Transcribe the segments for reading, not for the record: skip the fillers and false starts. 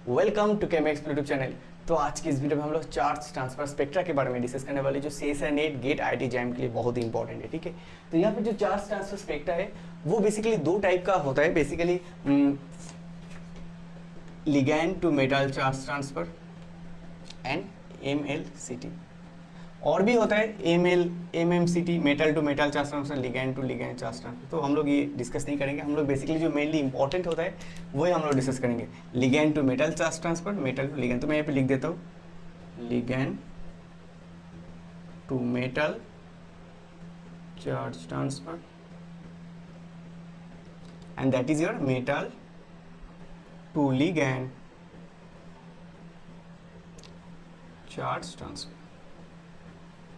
Welcome to Chemex YouTube channel. तो आज की इस वीडियो में हम लोग चार्ज ट्रांसफर स्पेक्ट्रा के बारे में डिस्कस करने वाले, जो CSI NET GATE IIT JAM के लिए बहुत ही इंपॉर्टेंट है। ठीक है, तो यहाँ पे जो चार्ज ट्रांसफर स्पेक्ट्रा है वो बेसिकली दो टाइप का होता है। Basically ligand to metal charge transfer and MLCT, और भी होता है MMCT, metal to metal charge transfer, ligand to ligand charge transfer. तो हम लोग ये डिस्कस नहीं करेंगे। हम लोग बेसिकली जो मेनली इंपॉर्टेंट होता है वही हम लोग डिस्कस करेंगे। Ligand to metal charge transfer, metal to ligand. तो मैं यहाँ पे लिख देता हूँ ligand to metal charge transfer and that is your metal to ligand charge transfer.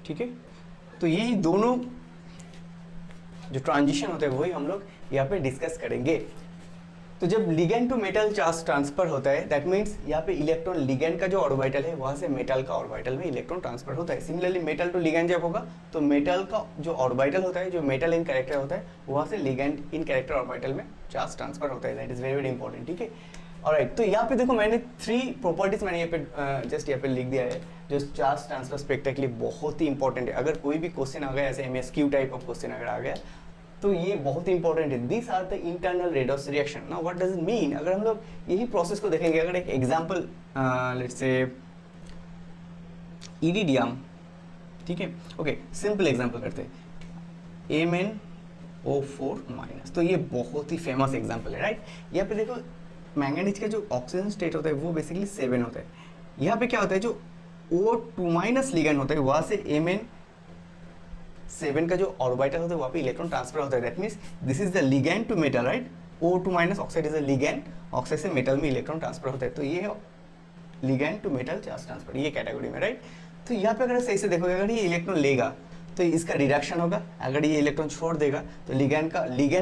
ठीक है, तो यही दोनों जो ट्रांजिशन होते हैं वही हम लोग यहाँ पे डिस्कस करेंगे। तो जब ligand to metal charge transfer होता है, दैट मीन्स यहाँ पे इलेक्ट्रॉन लिगैंड का जो ऑर्बिटल है वहां से मेटल का ऑर्बिटल में इलेक्ट्रॉन ट्रांसफर होता है। सिमिलरली मेटल टू लिगैंड जब होगा तो मेटल का जो ऑर्बिटल होता है, जो मेटल इन कैरेक्टर होता है, वहां से लिगैंड इन कैरेक्टर ऑर्बिटल में चार्ज ट्रांसफर होता है। That is very very important. ठीक है, ऑलराइट। तो यहाँ पे देखो मैंने 3 प्रॉपर्टीज मैंने यहाँ पे जस्ट यहाँ पे लिख दिया है जो चार्ज ट्रांसफर स्पेक्ट्रा के लिए बहुत ही इंपॉर्टेंट है। अगर कोई भी क्वेश्चन आ गया ऐसे MSQ टाइप ऑफ क्वेश्चन अगर आ गया तो ये बहुत ही इंपॉर्टेंट है। This are the internal redox reaction. Now what does it mean? अगर हम लोग यही प्रोसेस को देखेंगे, अगर एक एग्जांपल लेट्स से इरिडियम, ठीक है, ओके, सिंपल एग्जांपल करते हैं MnO4-। तो ये बहुत ही फेमस एग्जांपल है, राइट। यहाँ पे देखो मैंगनीज का जो ऑक्सीजन स्टेट होता है वो बेसिकली 7 होता है। यहाँ पे क्या होता है, जो O2- लिगैंड होता है वहां से Mn7 का जो ऑर्बिटल होता है वहां पे इलेक्ट्रॉन ट्रांसफर होता है। That means this is the ligand to metal, right. O2- oxide is a ligand, oxide से मेटल में इलेक्ट्रॉन ट्रांसफर होता है। तो ये ligand to metal charge transfer, ये कैटेगरी में, राइट। तो यहाँ पे अगर सही से देखोगे, अगर ये इलेक्ट्रॉन लेगा तो इसका रिडक्शन होगा, अगर ये इलेक्ट्रॉन छोड़ देगा तो लिगैंड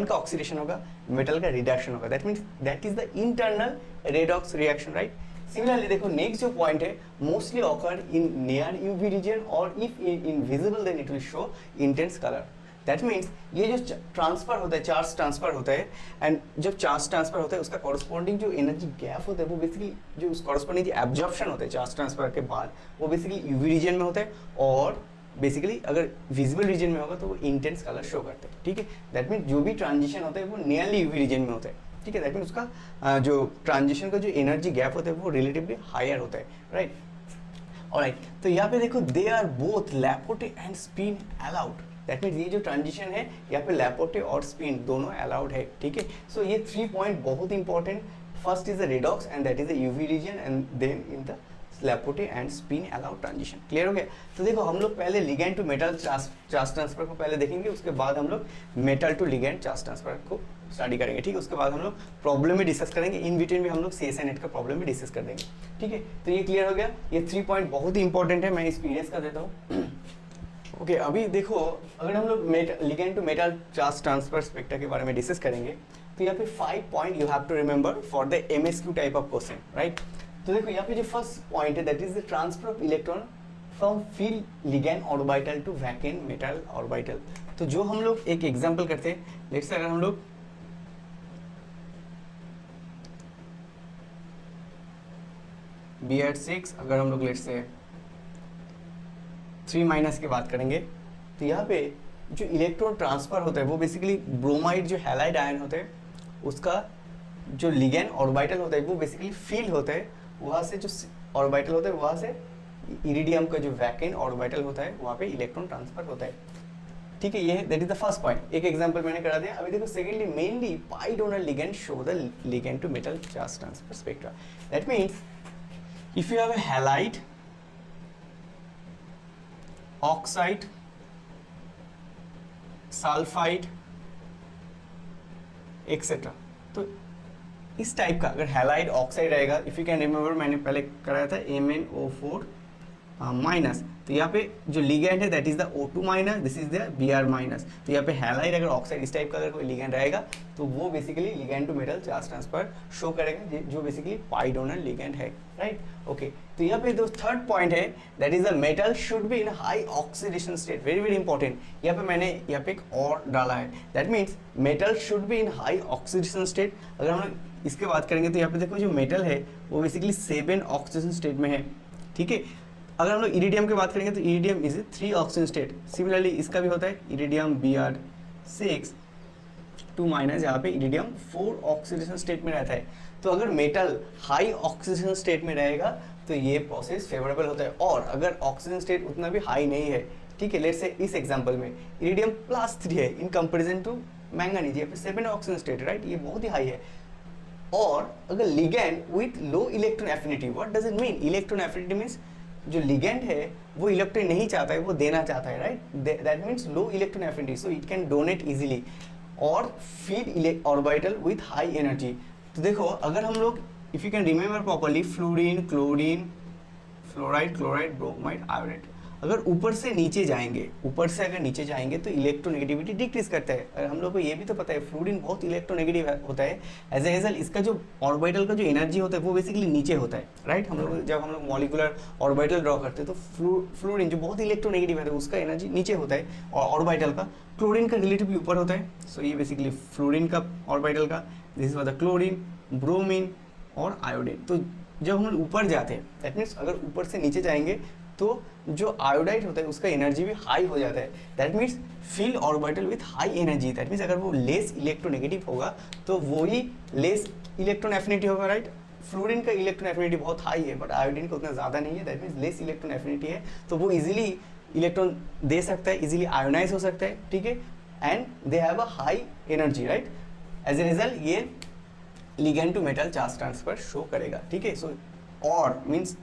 का ऑक्सीडेशन होगा, मेटल का रिडक्शन होगा। That means that is the internal redox reaction, right. Similarly देखो नेक्स्ट जो पॉइंट है, mostly occur in near UV region और if invisible then it will show intense colour. That means ये जो transfer होता है, चार्ज ट्रांसफर होता है, एंड जब चार्ज ट्रांसफर होता है उसका कॉरस्पॉन्डिंग जो एनर्जी गैप होता है वो बेसिकली जो कॉरस्पॉन्डिंग एब्जॉर्प्शन होता है चार्ज ट्रांसफर के बाद वो बेसिकली यूवी रीजन में होता है, और बेसिकली अगर विजिबल रीजन में होगा तो वो इंटेंस कलर शो करते हैं। ठीक है, दैट मीन जो भी ट्रांजिशन होता है वो नियरली यूवी रीजन में होता है। ठीक है, दैट मीन उसका जो ट्रांजिशन का जो एनर्जी गैप होता है वो रिलेटिवली हायर होता है, राइट। ऑलराइट, तो यहाँ पे देखो they are both Laporte and spin allowed. That means ये जो ट्रांजिशन है यहाँ पे लैपोटे और स्पिन दोनों अलाउड है। ठीक है, सो ये 3 पॉइंट बहुत important. First is the redox and that is the UV region, and then in the Laporte and spin allowed transition. Clear हो गया? तो देखो हम लोग पहले ligand to metal charge transfer को पहले देखेंगे, उसके बाद हम लोग metal to ligand charge transfer को स्टडी करेंगे। ठीक है, उसके बाद हम लोग प्रॉब्लम में डिस्कस करेंगे, इन बिटवीन भी हम लोग CSI नेट का प्रॉब्लम भी डिस्कस कर देंगे। ठीक है, तो ये क्लियर हो गया। ये 3 पॉइंट बहुत ही इंपॉर्टेंट है, मैं एक्सपीरियंस कर देता हूँ। ओके, अभी देखो अगर हम लोग ligand to metal charge transfer spectra के बारे में डिस्कस करेंगे तो यहाँ पे 5 point you have to remember for the MSQ type of question, right. तो देखो यहाँ पे जो फर्स्ट पॉइंट है that is the transfer of electron from free ligand orbital to vacant metal orbital. तो जो हम लोग एक एग्जांपल करते हैं, लेट्स से अगर हम लोग Br6 अगर हम लोग लेट्स से 3- की बात करेंगे तो यहाँ पे जो इलेक्ट्रॉन ट्रांसफर होता है वो बेसिकली ब्रोमाइड जो हैलाइड आयन होते हैं उसका जो लिगैंड ऑर्बिटल होता है वो बेसिकली फील होता है, वहाँ से जो ऑर्बिटल होता है वहाँ से इरिडियम का जो वैकेंट ऑर्बिटल होता है वहाँ पे इलेक्ट्रॉन ट्रांसफर होता है। ठीक है, ये that is the first point, एक एग्जांपल मैंने करा दिया। अभी देखो secondly mainly pi donor ligand show the ligand to metal charge transfer spectra. That means if you have a halide, oxide, sulphide etcetera, तो इस टाइप का अगर हैलाइड ऑक्साइड रहेगा, इफ यू कैन रिमेंबर मैंने पहले कराया था MnO4 माइनस, तो यहाँ पे जो लिगेंड है that is the O2 minus, this is the Br minus. तो यहाँ पे हैलाइड अगर ऑक्साइड इस टाइप का अगर कोई लिगेंड रहेगा तो वो basically ligand to metal charge transfer show करेगा, जो बेसिकली पाई डोनर लिगेंड है, राइट। ओके, तो यहाँ पे जो थर्ड पॉइंट है that is the metal should be in high oxidation state, very very important. यहाँ पे मैंने यहाँ पे एक और डाला है, that means metal should be in high oxidation state. अगर हम लोग इसके बात करेंगे तो यहाँ पे देखो जो मेटल है वो बेसिकली 7 ऑक्सीडेशन स्टेट में है, ठीक है। अगर हम लोग इरिडियम की बात करेंगे तो iridium is 3 oxygen state, similarly इसका भी होता है इरिडियम Br6 2 माइनस, यहाँ पे इरिडियम 4 ऑक्सीडेशन स्टेट में रहता है। तो अगर मेटल हाई ऑक्सीडेशन स्टेट में रहेगा तो ये प्रोसेस फेवरेबल होता है, और अगर ऑक्सीजन स्टेट उतना भी हाई नहीं है, ठीक है, लेट्स से इस एग्जांपल में इरिडियम +3 है इन कंपैरिजन टू मैंगनीज, यहाँ पे 7 ऑक्सीजन स्टेट, राइट, ये बहुत ही हाई है। और अगर ligand with low electron affinity, what does it mean? Electron affinity means जो लिगेंड है वो इलेक्ट्रॉन नहीं चाहता है, वो देना चाहता है, right, that means low electron affinity, so it can donate easily और filled orbital with high energy. तो देखो अगर हम लोग if you can remember properly, fluorine, क्लोरीन, फ्लोराइड, क्लोराइड, ब्रोमाइड, आयोडाइड, अगर ऊपर से नीचे जाएंगे, ऊपर से अगर नीचे जाएंगे तो इलेक्ट्रोनेगेटिविटी डिक्रीज करता है। और हम लोग को ये भी तो पता है फ्लोरीन बहुत इलेक्ट्रोनेगेटिव होता है, एज ए रिजल्ट इसका जो ऑर्बिटल का जो एनर्जी होता है वो बेसिकली नीचे होता है, राइट। हम लोग जब हम लोग मॉलिकुलर ऑर्बिटल ड्रॉ करते हैं तो फ्लोरीन जो बहुत इलेक्ट्रोनेगेटिव है उसका एनर्जी नीचे होता है, और ऑर्बिटल का क्लोरीन का रिलेटिवली ऊपर होता है। सो ये बेसिकली फ्लोरीन का ऑर्बिटल का, this is the chlorine, bromine और आयोडीन। तो जब हम लोग ऊपर जाते हैं दैट मीन्स अगर ऊपर से नीचे जाएंगे तो जो आयोडाइड होता है उसका एनर्जी भी हाई हो जाता है, that means filled orbital with high energy, that means अगर वो लेस इलेक्ट्रोनेगेटिव होगा तो वो ही लेस इलेक्ट्रॉन एफिनिटी होगा, राइट। फ्लोरीन का इलेक्ट्रॉन एफिनिटी बहुत हाई है बट आयोडीन का उतना ज़्यादा नहीं है, that means less electron affinity है, तो वो इजीली इलेक्ट्रॉन दे सकता है, इजीली आयोनाइज हो सकता है, ठीक है, and they have a high energy, right. As a result ये ligand to metal charge transfer show करेगा, ठीक है। सो और means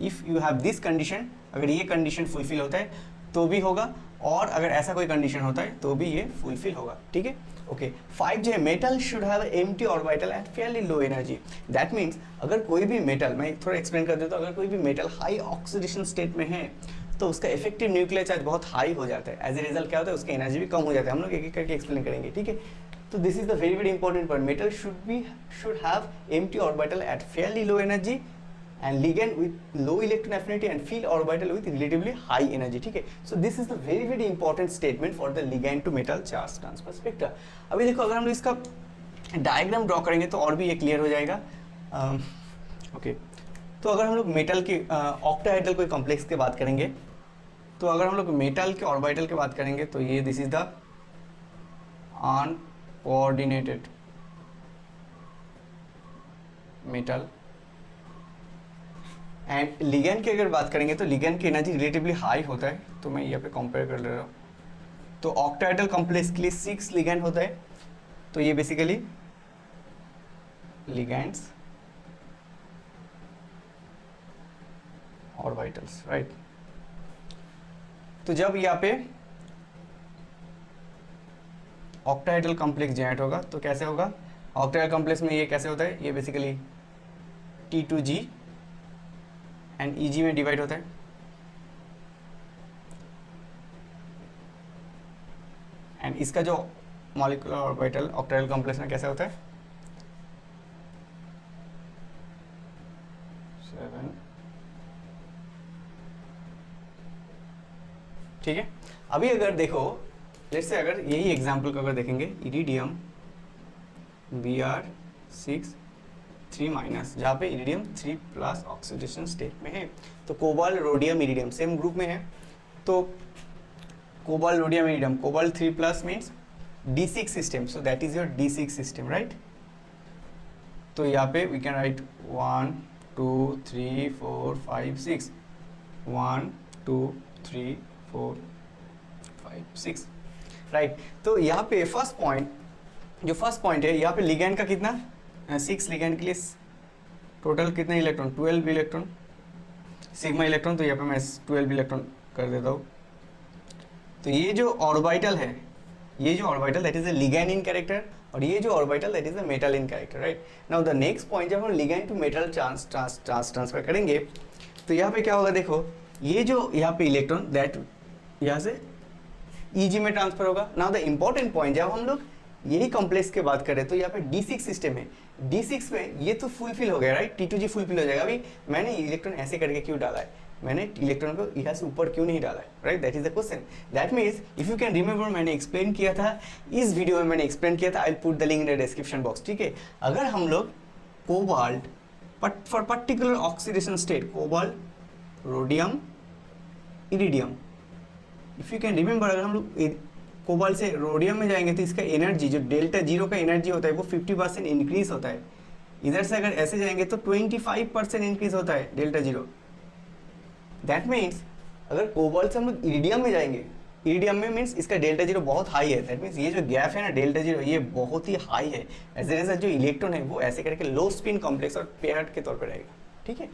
if you have this condition, अगर ये कंडीशन फुलफिल होता है तो भी होगा, और अगर ऐसा कोई कंडीशन होता है तो भी ये फुलफिल होगा, ठीक है। ओके, 5 जो है metal should have empty orbital at fairly low energy, that means अगर कोई भी मेटल, मैं थोड़ा एक्सप्लेन कर देता हूँ, अगर कोई भी मेटल हाई ऑक्सीडेशन स्टेट में है तो उसका इफेक्टिव न्यूक्लियर चार्ज बहुत हाई हो जाता है, एज ए रिजल्ट क्या होता है उसकी एनर्जी भी कम हो जाता है। हम लोग एक एक करके एक्सप्लेन करेंगे, ठीक है। तो this is the very very important point, metal should have empty orbital at fairly low energy and ligand with low electron affinity and field orbital with relatively high energy, ठीक है। So this is the very very important statement for the ligand to metal charge transfer spectra। अभी देखो अगर हम लोग इसका diagram draw करेंगे तो और भी ये क्लियर हो जाएगा। ओके, तो अगर हम लोग मेटल के ऑक्टाहेड्रल कोई कॉम्प्लेक्स की बात करेंगे, तो अगर हम लोग मेटल के ऑर्बिटल की बात करेंगे तो ये this is the uncoordinated metal, and ligand की अगर बात करेंगे तो लिगेंड की एनर्जी रिलेटिवली हाई होता है, तो मैं यहाँ पे कंपेयर कर ले रहा हूँ। तो ऑक्टाहेड्रल कॉम्प्लेक्स के लिए 6 लिगेंड होता है, तो ये बेसिकली लिगेंड्स ऑर्बिटल्स, राइट। तो जब यहाँ पे ऑक्टाहेड्रल कॉम्प्लेक्स जनरेट होगा तो कैसे होगा, ऑक्टाहेड्रल कॉम्प्लेक्स में ये कैसे होता है, ये बेसिकली T2G एंड EG में डिवाइड होता है, एंड इसका जो मॉलिक्यूलर ऑर्बिटल ऑक्टाहेड्रल कॉम्प्लेक्स में कैसे होता है 7, ठीक है। अभी अगर देखो लेट्स से अगर यही एग्जांपल को अगर देखेंगे, इरिडियम Br6 3 माइनस, जहाँ पे इरिडियम 3+ ऑक्सीडेशन स्टेट में है, तो cobalt, rhodium, iridium same group में है, तो cobalt, rhodium, iridium, cobalt 3+ means D6 system, so that is your D6 system, right. तो यहाँ पे वी कैन राइट 1 2 3 4 5 6, 1 2 3 4 5 6, राइट। तो यहाँ पे फर्स्ट पॉइंट, जो फर्स्ट पॉइंट है यहाँ पे लिगेंड का कितना 6 लिगेंड के लिए टोटल कितने इलेक्ट्रॉन, 12 इलेक्ट्रॉन, सिग्मा इलेक्ट्रॉन, तो यहाँ पे मैं 12 इलेक्ट्रॉन कर देता हूँ। तो ये जो ऑर्बिटल है, ये जो orbital that is a ligand in character, और ये जो orbital that is a metal in character, right. Now the next point, जब हम लिगेंड टू मेटल ट्रांसफर करेंगे तो यहाँ पे क्या होगा, देखो ये जो यहाँ पे इलेक्ट्रॉन दैट यहाँ से Eg में ट्रांसफर होगा। नाउ द इम्पोर्टेंट पॉइंट, जब हम लोग यही कॉम्प्लेक्स की बात करें तो यहाँ पे D6 सिस्टम है, D6 में ये तो फुलफिल हो गया राइट, T2G फुलफिल हो जाएगा। अभी मैंने इलेक्ट्रॉन ऐसे करके क्यों डाला है, मैंने इलेक्ट्रॉन को यहाँ से ऊपर क्यों नहीं डाला है, right, that is the question. That means if you can remember, मैंने एक्सप्लेन किया था इस वीडियो में, मैंने एक्सप्लेन किया था, I will put the link in the description box, ठीक है। अगर हम लोग cobalt for particular oxidation state, cobalt, rhodium, iridium, if you can remember, अगर हम लोग कोबाल्ट से रोडियम में जाएंगे तो इसका एनर्जी जो डेल्टा जीरो का एनर्जी होता है वो 50% इंक्रीज होता है। इधर से अगर ऐसे जाएंगे तो 25% इंक्रीज होता है डेल्टा जीरो। दैट मीन्स अगर कोबाल्ट से हम लोग इरिडियम में जाएंगे, इरिडियम में मीन्स इसका डेल्टा जीरो बहुत हाई है। दैट मीन्स ये जो गैप है ना डेल्टा जीरो, ये बहुत ही हाई है। एज ए रिजल्ट जो इलेक्ट्रॉन है वो ऐसे करके लो स्पिन कॉम्प्लेक्स और पेयर्ड के तौर पर रहेगा, ठीक है।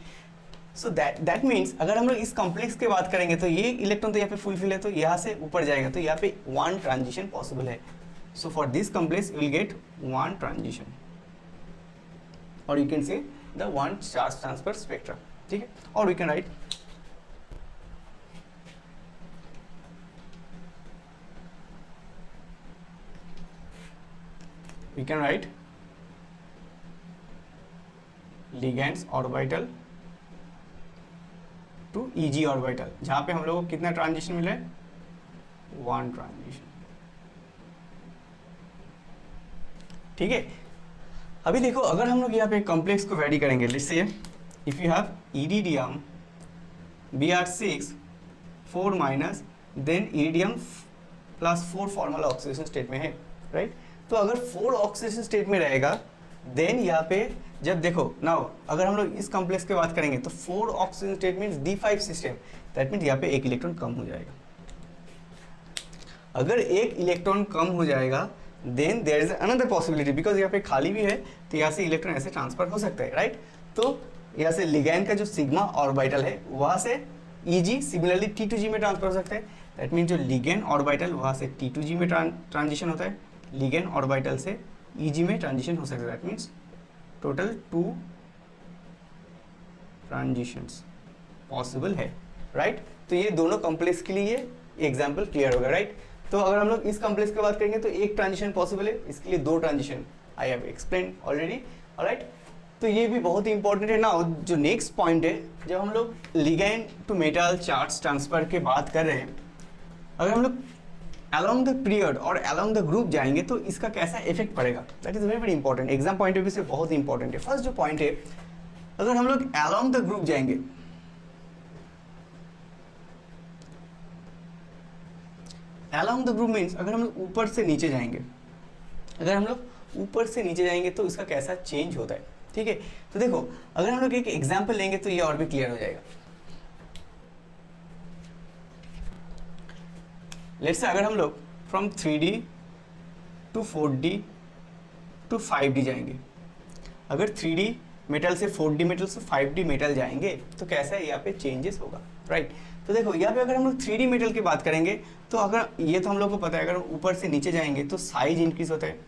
सो दैट मीन्स अगर हम लोग इस कॉम्प्लेक्स की बात करेंगे तो ये इलेक्ट्रॉन तो यहाँ पे फुलफिल है, तो यहाँ से ऊपर जाएगा तो यहाँ पे वन ट्रांजिशन पॉसिबल है। So for this complex you will get one transition, और you can say the one charge transfer spectrum, ठीक है। और we can write ligands orbital to Eg orbital, जहां पे हम लोगों को कितना ट्रांजिशन मिला है, वन ट्रांजिशन, ठीक है। अभी देखो अगर हम लोग यहाँ पे कॉम्प्लेक्स को वैरी करेंगे, let's say if you have iridium Br6 4 minus, then iridium +4 formula oxidation state में है, राइट। तो अगर 4 ऑक्सीडेशन स्टेट में रहेगा, देन यहाँ पे जब देखो नाउ अगर हम लोग इस कॉम्प्लेक्स की बात करेंगे तो 4 oxygen state means D5 system, that means यहाँ पे एक इलेक्ट्रॉन कम हो जाएगा। अगर एक इलेक्ट्रॉन कम हो जाएगा then there is another possibility, because यहाँ पे खाली भी है तो यहाँ से इलेक्ट्रॉन ऐसे ट्रांसफर हो सकता है, राइट। तो यहाँ से लिगैंड का जो सिग्मा ऑर्बिटल है वहाँ से Eg सिमिलरली T2G में ट्रांसफर हो सकता है। दैट मीन्स जो लिगैंड ऑर्बिटल वहाँ से T2G में ट्रांजिशन होता है, लिगैंड ऑर्बिटल से Eg में ट्रांजिशन हो सकता है। That means total 2 transitions possible है, राइट। तो ये दोनों कॉम्प्लेक्स के लिए एग्जांपल क्लियर होगा, राइट। तो अगर हम लोग इस कॉम्प्लेक्स की बात करेंगे तो एक ट्रांजिशन पॉसिबल है, इसके लिए 2 transition I have explain already, alright. तो ये भी बहुत ही इंपॉर्टेंट है ना। जो नेक्स्ट पॉइंट है, जब हम लोग ligand to metal charge transfer की बात कर रहे हैं, अगर हम लोग along द पीरियड और along द ग्रुप जाएंगे तो इसका कैसा इफेक्ट पड़ेगा, that is very very important, exam point of view से बहुत ही इंपॉर्टेंट है। फर्स्ट जो पॉइंट है, अगर हम लोग along द ग्रुप जाएंगे, along द ग्रुप मीन्स अगर हम लोग ऊपर से नीचे जाएंगे, अगर हम लोग ऊपर से नीचे जाएंगे तो इसका कैसा चेंज होता है, ठीक है। तो देखो अगर हम लोग एक एग्जाम्पल लेंगे तो ये और भी क्लियर हो जाएगा। लेट्स से अगर हम लोग from 3D to 4D to 5D जाएंगे, अगर 3D मेटल से 4D मेटल से 5D मेटल जाएंगे तो कैसा है यहाँ पे चेंजेस होगा, राइट। तो देखो यहाँ पे अगर हम लोग 3D मेटल की बात करेंगे तो अगर ये तो हम लोग को पता है, अगर ऊपर से नीचे जाएंगे तो साइज इंक्रीज होता है।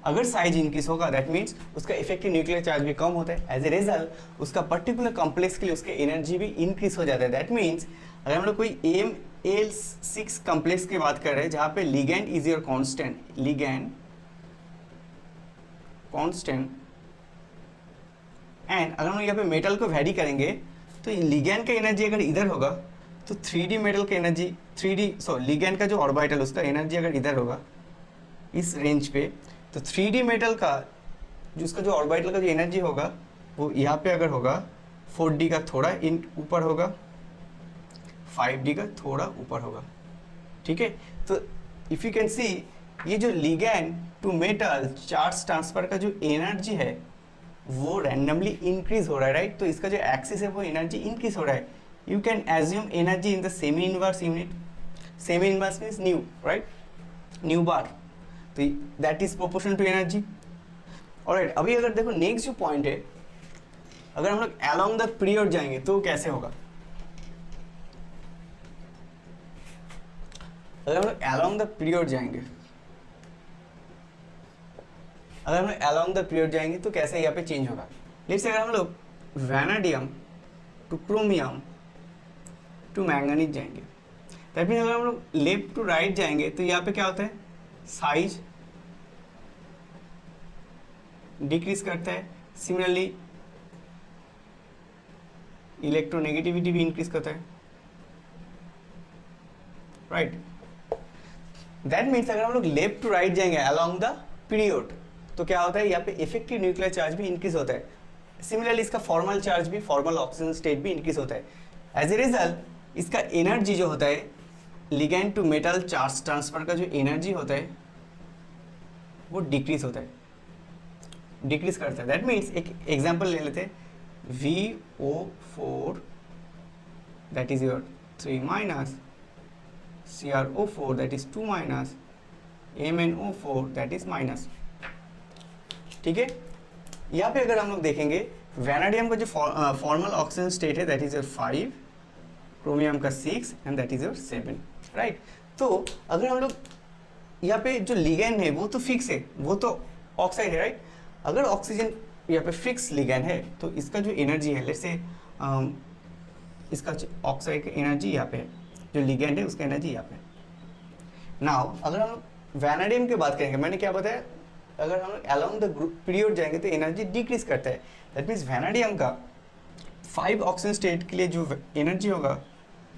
अगर साइज इंक्रीज होगा दैट मीन्स उसका इफेक्टिव न्यूक्लियर चार्ज भी कम होता है। एज ए रिजल्ट उसका पर्टिकुलर कॉम्प्लेक्स के लिए उसके एनर्जी भी इंक्रीज हो जाता है। दैट मीन्स अगर हम लोग कोई AmAl6 कॉम्प्लेक्स की बात कर रहे हैं जहाँ पे ligand is your constant, ligand constant, and अगर हम लोग यहाँ पे मेटल को वैरी करेंगे तो लिगैंड का एनर्जी अगर इधर होगा तो 3D मेटल का एनर्जी, लिगैंड का जो ऑर्बिटल उसका एनर्जी अगर इधर होगा इस रेंज पे, तो 3D मेटल का जो उसका जो ऑर्बिटल का जो एनर्जी होगा वो यहाँ पे अगर होगा 4D का थोड़ा ऊपर होगा, 5D का थोड़ा ऊपर होगा, ठीक है। तो इफ यू कैन सी ये जो ligand to metal charge transfer का जो एनर्जी है वो रैंडमली इंक्रीज हो रहा है, राइट। तो इसका जो एक्सिस है वो एनर्जी इंक्रीज हो रहा है। You can assume energy in the semi inverse unit, semi inverse means nu, right, nu bar, तो that is proportional to energy, alright. अभी अगर देखो नेक्स्ट जो पॉइंट है, अगर हम लोग अलोंग द पीरियड जाएंगे तो कैसे होगा, अगर हम लोग अलोंग द पीरियड जाएंगे, अगर हम लोग अलोंग द पीरियड जाएंगे तो कैसे यहाँ पे चेंज होगा। लेट्स से अगर हम लोग वैनाडियम टू क्रोमियम टू मैंगनीज जाएंगे। दैट मीन अगर हम लोग लेफ्ट टू राइट जाएंगे तो यहाँ पे क्या होता है, साइज डिक्रीज करता है, सिमिलरली इलेक्ट्रोनेगेटिविटी भी इंक्रीज करता है, राइट। दैट मीन्स अगर हम लोग लेफ्ट टू राइट जाएंगे अलोंग द पीरियड तो क्या होता है, यहाँ पे इफेक्टिव न्यूक्लियर चार्ज भी इंक्रीज होता है, सिमिलरली इसका फॉर्मल चार्ज भी, फॉर्मल ऑक्सीजन स्टेट भी इंक्रीज होता है। एज ए रिजल्ट इसका एनर्जी जो होता है, ligand to metal charge transfer का जो एनर्जी होता है वो डिक्रीज होता है, डिक्रीज करता है। दैट मीन्स एक एग्जांपल ले लेते हैं, VO4 that is your 3 minus, CrO4 that is 2 minus, MnO4 that is minus. ठीक है, यहाँ पे अगर हम लोग देखेंगे वैनाडियम का जो फॉर्मल ऑक्सीजन स्टेट है दैट इज योर 5, क्रोमियम का 6 and that is your 7, right. तो अगर हम लोग यहाँ पे जो लिगैंड है वो तो फिक्स है, वो तो ऑक्साइड है, राइट। अगर ऑक्सीजन यहाँ पे फिक्स लिगैंड है तो इसका जो एनर्जी है, लेट्स से इसका ऑक्साइड का एनर्जी यहाँ पे है, जो लिगैंड है उसका एनर्जी यहाँ पे। नाउ अगर हम लोग वैनाडियम की बात करेंगे, मैंने क्या बताया, अगर हम लोग अलोंग द पीरियड जाएंगे तो एनर्जी डिक्रीज करता है। दैट मीन्स वैनाडियम का 5 ऑक्सीजन स्टेट के लिए जो एनर्जी होगा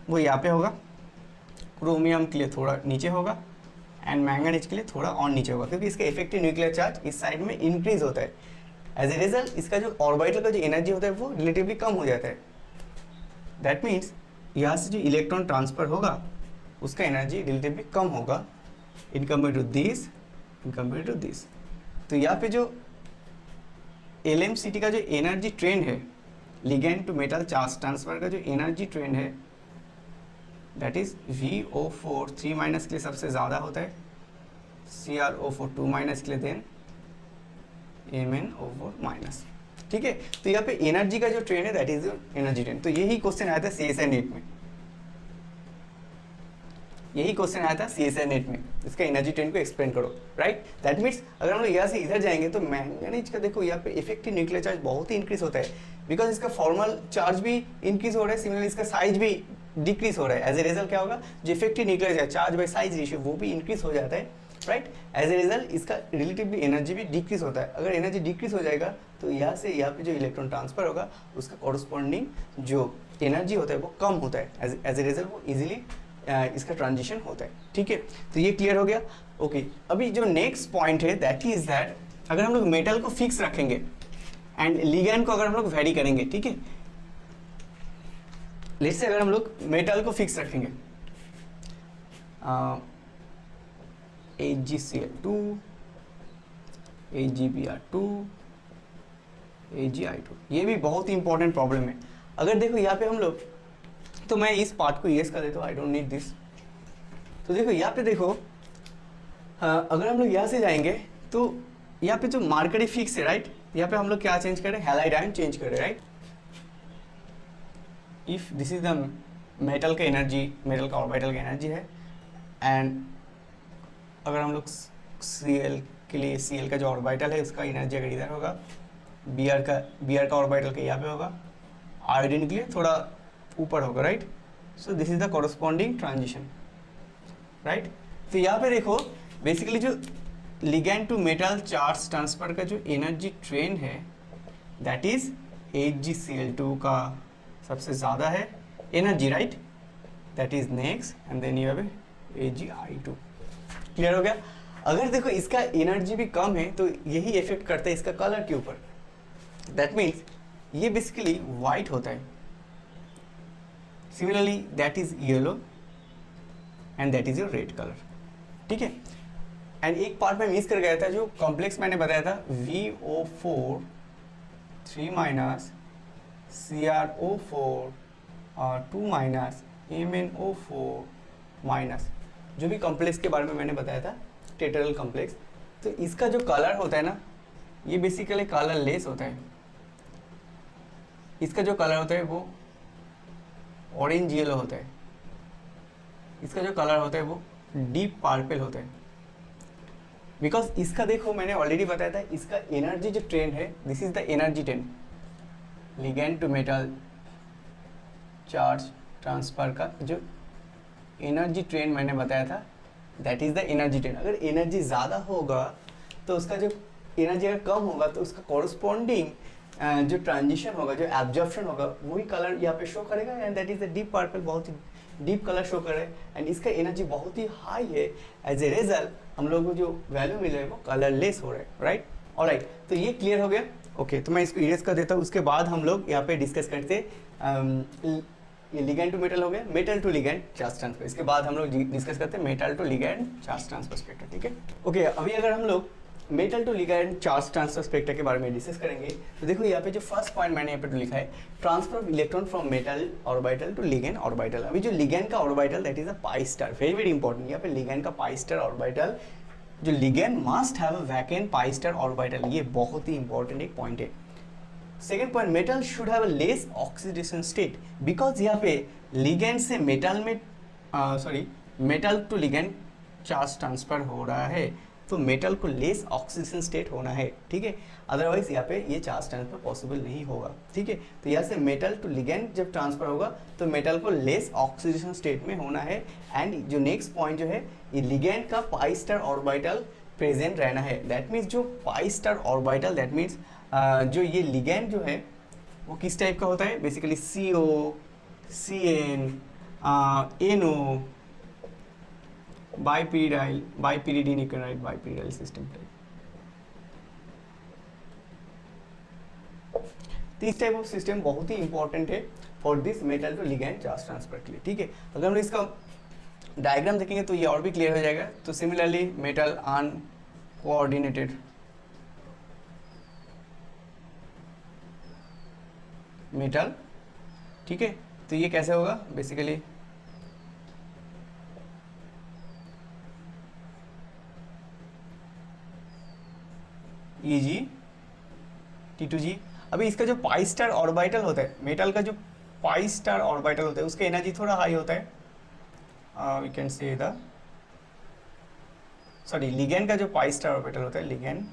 वो यहाँ पे होगा, क्रोमियम के लिए थोड़ा नीचे होगा एंड मैंगनीज के लिए थोड़ा और नीचे होगा, क्योंकि इसका इफेक्टिव न्यूक्लियर चार्ज इस साइड में इंक्रीज होता है। एज ए रिजल्ट इसका जो ऑर्बिटल का जो एनर्जी होता है वो रिलेटिवली कम हो जाता है। दैट मीन्स यहाँ से जो इलेक्ट्रॉन ट्रांसफर होगा उसका एनर्जी रिलेटिवली कम होगा in compare to this, in compare to this. तो यहाँ पे जो LMCT का जो एनर्जी ट्रेंड है, ligand to metal charge transfer का जो एनर्जी ट्रेंड है दैट इज VO4 3 माइनस के लिए सबसे ज़्यादा होता है, CrO4 2 माइनस के लिए, देन MnO4 माइनस। ठीक है, तो यहाँ पे एनर्जी का जो ट्रेंड है दैट इज एनर्जी ट्रेंड। तो यही क्वेश्चन आया था CSI नेट में, यही क्वेश्चन आया था CSI नेट में, इसका एनर्जी ट्रेंड को एक्सप्लेन करो, राइट। दैट मीन्स अगर हम लोग यहाँ से इधर जाएंगे तो मैंगनीज का देखो यहाँ पे इफेक्टिव न्यूक्लियर चार्ज बहुत ही इंक्रीज होता है, बिकॉज इसका फॉर्मल चार्ज भी इंक्रीज हो रहा है, सिमिलरली इसका साइज भी डिक्रीज हो रहा है। एज ए रिजल्ट क्या होगा, जो effective nuclear charge by size ratio वो भी इंक्रीज हो जाता है, राइट। एज ए रिजल्ट इसका रिलेटिवली एनर्जी भी डिक्रीज होता है। अगर एनर्जी डिक्रीज हो जाएगा तो यहाँ से यहाँ पे जो इलेक्ट्रॉन ट्रांसफर होगा उसका कॉरस्पॉन्डिंग जो एनर्जी होता है वो कम होता है, एज ए रिजल्ट वो इजीली इसका ट्रांजिशन होता है। ठीक है, तो ये क्लियर हो गया। ओके, अभी जो नेक्स्ट पॉइंट है दैट इज दैट अगर हम लोग मेटल को फिक्स रखेंगे एंड लिगैंड को अगर हम लोग वेरी करेंगे, ठीक है, लेट्स से अगर हम लोग मेटल को फिक्स रखेंगे AgCl2, AgBr2, AgI2, ये भी बहुत ही इंपॉर्टेंट प्रॉब्लम है। अगर देखो यहाँ पे हम लोग, तो मैं इस पार्ट को इरेज कर देता हूँ, आई डोंट नीड दिस। तो देखो यहाँ पे देखो, अगर हम लोग यहाँ से जाएंगे तो यहाँ पे जो मार्कर ही फिक्स है, राइट। यहाँ पे हम लोग क्या चेंज करें, हैलाइड आयन चेंज करें, right. If this is the metal का एनर्जी, मेटल का ऑर्बिटल का एनर्जी है, एंड अगर हम लोग Cl के लिए Cl का जो ऑर्बिटल है उसका एनर्जी अगर इधर होगा, Br का ऑर्बिटल का यहाँ पे होगा, आयोडीन के लिए थोड़ा ऊपर होगा, right. So this is the corresponding transition, right. तो यहाँ पे देखो बेसिकली जो ligand to metal charge transfer का जो एनर्जी ट्रेंड है दैट इज AgCl2 का सबसे ज़्यादा है energy, right, that is next, and then you have AgI2। Clear हो गया। अगर देखो इसका एनर्जी भी कम है तो यही इफेक्ट करता है इसका कलर के ऊपर। दैट मीन्स ये बेसिकली वाइट होता है, similarly that is yellow and that is your red colour. ठीक है, एंड एक पार्ट में मिस कर गया था, जो कॉम्प्लेक्स मैंने बताया था VO4 3 minus, CrO4 2 minus, MnO4 minus, जो भी कॉम्प्लेक्स के बारे में मैंने बताया था, टेट्राल कॉम्प्लेक्स। तो इसका जो कलर होता है ना, ये बेसिकली कलर लेस होता है। इसका जो कलर होता है वो ऑरेंज येलो होता है, इसका जो कलर होता है वो डीप पर्पल होता है। बिकॉज इसका देखो मैंने ऑलरेडी बताया था, इसका एनर्जी जो ट्रेंड है, this is the energy trend, ligand to metal charge transfer का जो एनर्जी ट्रेन मैंने बताया था, that is the energy trend. अगर एनर्जी ज़्यादा होगा तो उसका जो एनर्जी अगर कम होगा तो उसका कॉरस्पॉन्डिंग जो ट्रांजिशन होगा, जो एब्जॉर्प्शन होगा, वही कलर यहाँ पे शो करेगा, and that is the deep purple, बहुत ही डीप कलर शो करे, एंड इसका एनर्जी बहुत ही हाई है। एज ए रिजल्ट हम लोग को जो वैल्यू मिल रहा है वो कलरलेस हो रहा है, राइट। ऑलराइट, तो ये क्लियर हो गया। ओके, तो मैं इसको इरेज कर देता हूँ। उसके बाद हम लोग यहाँ पे डिस्कस करते ये लिगेंड टू मेटल हो गया, metal to ligand charge transfer. इसके बाद हम लोग डिस्कस करते हैं metal to ligand charge transfer spectra, ठीक है। ओके, अभी अगर हम लोग metal to ligand charge transfer spectra के बारे में डिस्कस करेंगे तो देखो यहाँ पे जो फर्स्ट पॉइंट मैंने यहाँ पे लिखा है, transfer of electron from metal orbital to ligand orbital. अभी जो लिगेंड का orbital that is a pi star, very very important. यहाँ पे लिगेंड का पाई स्टार ऑर्बिटल, जो ligand must have a vacant pi star orbital, ये बहुत ही इंपॉर्टेंट एक पॉइंट है। Second point, metal should have a less oxidation state, because यहाँ पे लिगेंड से मेटल में metal to ligand charge transfer हो रहा है, तो मेटल को लेस ऑक्सीडेशन स्टेट होना है, ठीक है। अदरवाइज यहाँ पे ये चार्ज ट्रांसफर पॉसिबल नहीं होगा, ठीक है। तो यहाँ से मेटल टू लिगेंड जब ट्रांसफर होगा तो मेटल को लेस ऑक्सीडेशन स्टेट में होना है। एंड जो नेक्स्ट पॉइंट जो है, ये लिगेंड का पाई स्टार ऑर्बिटल प्रेजेंट रहना है। दैट मीन्स जो पाई स्टार ऑर्बिटल, दैट मीन्स जो ये लिगेंड जो है वो किस टाइप का होता है, बेसिकली CO, CN, NO, बाइपिरिडिनिक्लोराइड, बाइपिरिडाइल सिस्टम टाइप। तो इस टाइप ऑफ सिस्टम बहुत ही इंपॉर्टेंट है for this metal to ligand charge transfer के लिए, ठीक है। अगर हम इसका डायग्राम देखेंगे तो ये और भी क्लियर हो जाएगा। तो सिमिलरली मेटल अनकोऑर्डिनेटेड मेटल, ठीक है। तो ये कैसे होगा, बेसिकली EG T2G। अभी इसका जो पाई स्टार ऑर्बिटल होता है, मेटल का जो पाई स्टार ऑर्बिटल होता है उसका एनर्जी थोड़ा हाई होता है। वी कैन से लिगेंड का जो पाई स्टार ऑर्बिटल होता है, ligand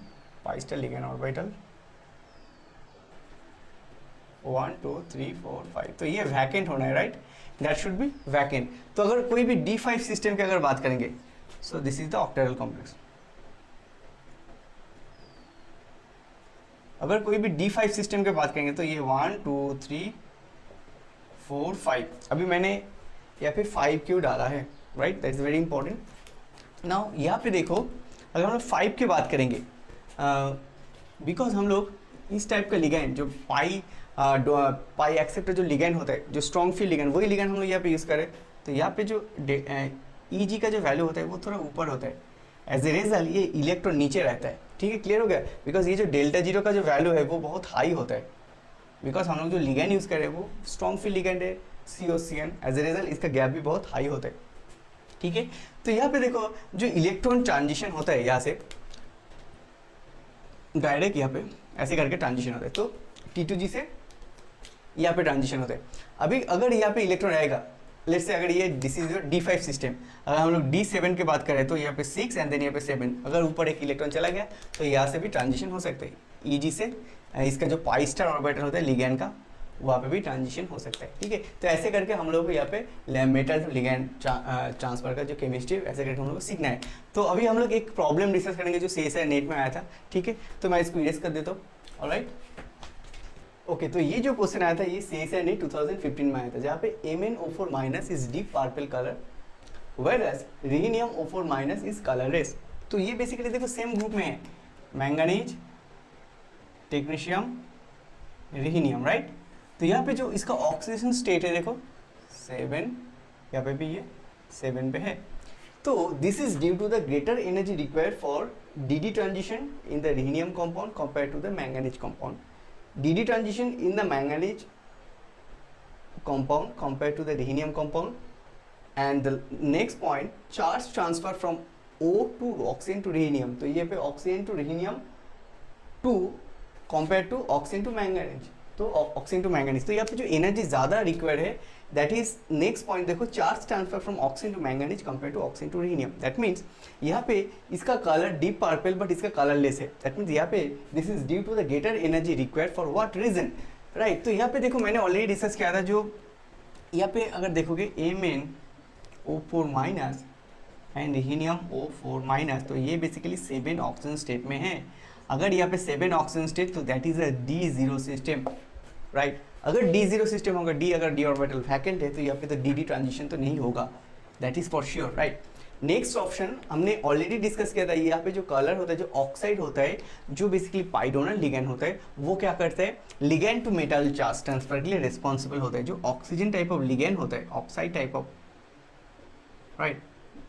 pi star ligand orbital 1 2 3 4 5, तो ये वैकेंट होना है, right. That should be vacant. तो अगर कोई भी D5 सिस्टम की अगर बात करेंगे, so this is the octahedral complex. अगर कोई भी D5 सिस्टम की बात करेंगे तो ये 1 2 3 4 5, अभी मैंने यहाँ पे 5 क्यों डाला है, right, that is very important. Now यहाँ पे देखो, अगर हम लोग 5 की बात करेंगे, बिकॉज हम लोग इस टाइप का लिगेंड जो पाई एक्सेप्टर जो लिगेंड होता है, जो स्ट्रॉन्ग फील्ड लिगेंड, वही लिगेंड हम लोग यहाँ पे यूज़ करें, तो यहाँ पे जो EG का जो वैल्यू होता है वो थोड़ा ऊपर होता है। एज ए रिजल्ट ये इलेक्ट्रॉन नीचे रहता है, ठीक है, क्लियर हो गया। बिकॉज ये जो डेल्टा जीरो का जो वैल्यू है वो बहुत हाई होता है, बिकॉज हम लोग जो लिगेंड यूज़ कर रहे हैं वो स्ट्रॉन्ग फील्ड लिगेंड है, COCN। एज ए रिजल्ट इसका गैप भी बहुत हाई होता है, ठीक है। तो यहाँ पे देखो जो इलेक्ट्रॉन ट्रांजिशन होता है, यहाँ से डायरेक्ट यहाँ पे ऐसे करके ट्रांजिशन होता है, तो T2G से यहाँ पे ट्रांजिशन होता है। अभी अगर यहाँ पे इलेक्ट्रॉन आएगा, लेट्स से अगर ये this is your D5 system, अगर हम लोग D7 की बात करें तो यहाँ पे 6 एंड देन यहाँ पे 7, अगर ऊपर एक इलेक्ट्रॉन चला गया तो यहाँ से भी ट्रांजिशन हो सकता है EG से। इसका जो पाई स्टार ऑर्बिटल होता है लिगेंड का, वहाँ पे भी ट्रांजिशन हो सकता है, ठीक है। तो ऐसे करके हम लोग को यहाँ पे मेटल टू लिगेंड ट्रांसफर का जो केमिस्ट्री, ऐसे करके हम लोग को सीखना है। तो अभी हम लोग एक प्रॉब्लम डिस्कस करेंगे जो CSIR नेट में आया था, ठीक है। तो मैं इसको इरेज कर देता हूँ, ऑलराइट। ओके, तो ये जो क्वेश्चन आया था ये CSIR नेट 2015 में आया था, जहाँ पे MnO4 minus is deep purple colour whereas rhenium O4 minus is colourless. तो ये बेसिकली देखो सेम ग्रुप में है, मैंगनीज, टेक्नीशियम, रिहीनियम, राइट। तो यहाँ पे जो इसका ऑक्सीडेशन स्टेट है देखो 7, यहाँ पे भी ये 7 पे है। तो this is due to the greater energy required for DD transition in the rhenium compound compare to the manganese compound. DD transition in the manganese compound compared to the rhenium compound, and the next point, charge transfer from O to oxygen to rhenium। तो ये पे oxygen to rhenium 2 compared to oxygen to manganese, तो oxygen to manganese। तो यहाँ पे जो energy ज़्यादा required है, दैट इज नेक्स्ट पॉइंट देखो, charge transfer from oxygen to manganese compare to oxygen to rhenium। That means यहाँ पे इसका कलर डीप पर्पल बट इसका कलरलेस है। दैट मीन्स यहाँ पे this is due to the greater energy required for what reason, right. तो यहाँ पे देखो मैंने ऑलरेडी डिस्कस किया था, जो यहाँ पे अगर देखोगे MnO4 minus and हीनियम O4 minus, तो ये बेसिकली 7 ऑक्सीजन स्टेट में है। अगर यहाँ पे 7 ऑक्सीजन स्टेट, तो that is a D0 system, right. अगर D0 सिस्टम होगा, D अगर D ऑर्बिटल वैकेंट है, तो यहाँ पे तो DD ट्रांजिशन तो नहीं होगा, that is for sure, right. Next option हमने ऑलरेडी डिस्कस किया था, यहाँ पे जो कलर होता है, जो ऑक्साइड होता है, जो बेसिकली पाइडोनल लिगैंड होता है, वो क्या करता है, ligand to metal charge transfer के लिए रिस्पॉन्सिबल होता है। जो ऑक्सीजन टाइप ऑफ लिगैंड होता है, ऑक्साइड टाइप ऑफ, राइट,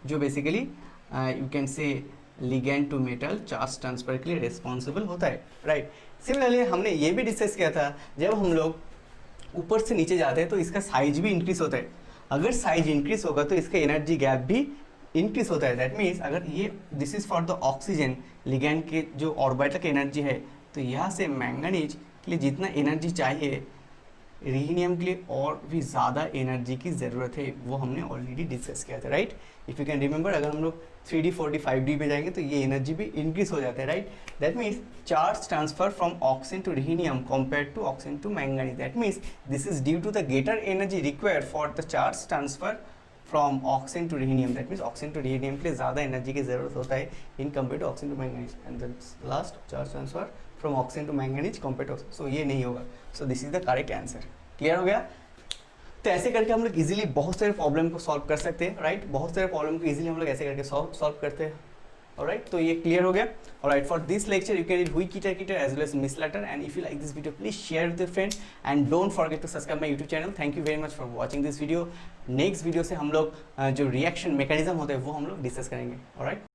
जो basically you can say ligand to metal charge transfer के लिए रिस्पॉन्सिबल होता है, राइट। सिमिलरली हमने ये भी डिस्कस किया था, जब हम लोग ऊपर से नीचे जाते हैं तो इसका साइज भी इंक्रीज होता है। अगर साइज इंक्रीज होगा तो इसका एनर्जी गैप भी इंक्रीज होता है। दैट मीन्स अगर ये this is for the oxygen ligand के जो ऑर्बिटल की एनर्जी है, तो यहाँ से मैंगनीज के लिए जितना एनर्जी चाहिए, रीनियम के लिए और भी ज़्यादा एनर्जी की ज़रूरत है, वो हमने ऑलरेडी डिस्कस किया था, right. If you can remember, अगर हम लोग 3D 4D 5D पे जाएंगे तो ये एनर्जी भी इंक्रीज हो जाता है, right. That means charge transfer from oxygen to rhenium compare to oxygen to manganese, that means this is due to the greater energy required for the charge transfer from oxygen to rhenium. That means oxygen to rhenium के लिए ज़्यादा energy की ज़रूरत होता है in compare to oxygen to manganese. And the last, charge transfer from oxygen to manganese compare to oxygen, so ये नहीं होगा। सो this is the correct answer. Clear हो गया? तो ऐसे करके हम लोग इजीली बहुत सारे प्रॉब्लम को सॉल्व कर सकते हैं, राइट। बहुत सारे प्रॉब्लम को इजीली हम लोग ऐसे करके सॉल्व करते हैं, ऑलराइट। तो ये क्लियर हो गया, alright. For this lecture you can read Huheey Keiter as well as Miessler, and if you like this video please share with your friend and don't forget to subscribe my YouTube channel. Thank you very much for watching this video. Next video से हम लोग जो reaction mechanism होता है वो हम लोग discuss करेंगे, ऑलराइट।